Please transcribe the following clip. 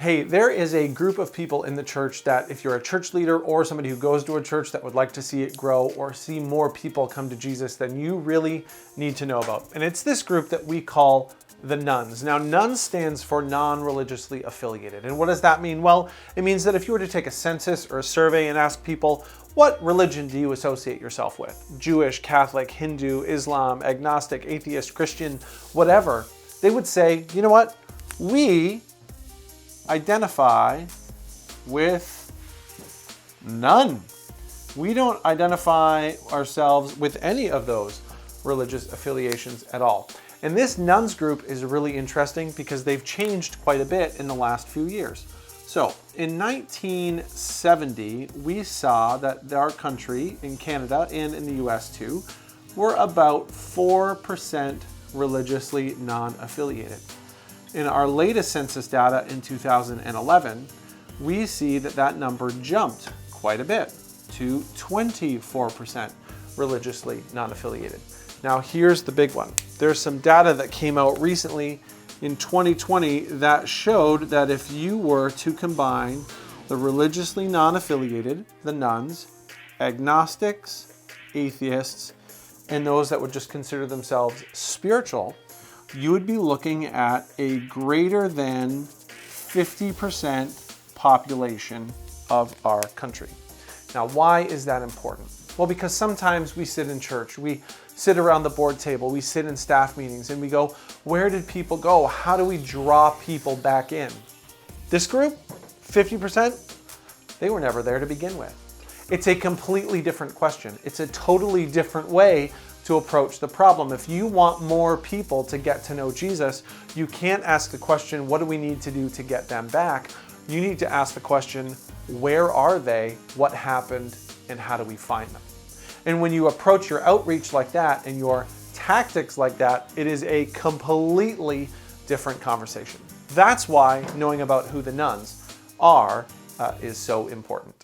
Hey, there is a group of people in the church that if you're a church leader or somebody who goes to a church that would like to see it grow or see more people come to Jesus, then you really need to know about. And it's this group that we call the Nones. Now, Nones stands for non-religiously affiliated. And what does that mean? Well, it means that if you were to take a census or a survey and ask people, what religion do you associate yourself with? Jewish, Catholic, Hindu, Islam, agnostic, atheist, Christian, whatever. They would say, you know what? We identify with none. We don't identify ourselves with any of those religious affiliations at all. And this Nones group is really interesting because they've changed quite a bit in the last few years. So in 1970, we saw that our country, in Canada and in the US too, were about 4% religiously non-affiliated. In our latest census data in 2011, we see that that number jumped quite a bit to 24% religiously non-affiliated. Now here's the big one. There's some data that came out recently in 2020 that showed that if you were to combine the religiously non-affiliated, the Nones, agnostics, atheists, and those that would just consider themselves spiritual, you would be looking at a greater than 50% population of our country. Now, why is that important? Well, because sometimes we sit in church, we sit around the board table, we sit in staff meetings, and we go, where did people go? How do we draw people back in? This group, 50%, they were never there to begin with. It's a completely different question. It's a totally different way to approach the problem. If you want more people to get to know Jesus, you can't ask the question, what do we need to do to get them back? You need to ask the question, where are they? What happened? And how do we find them? And when you approach your outreach like that and your tactics like that, it is a completely different conversation. That's why knowing about who the Nones are is so important.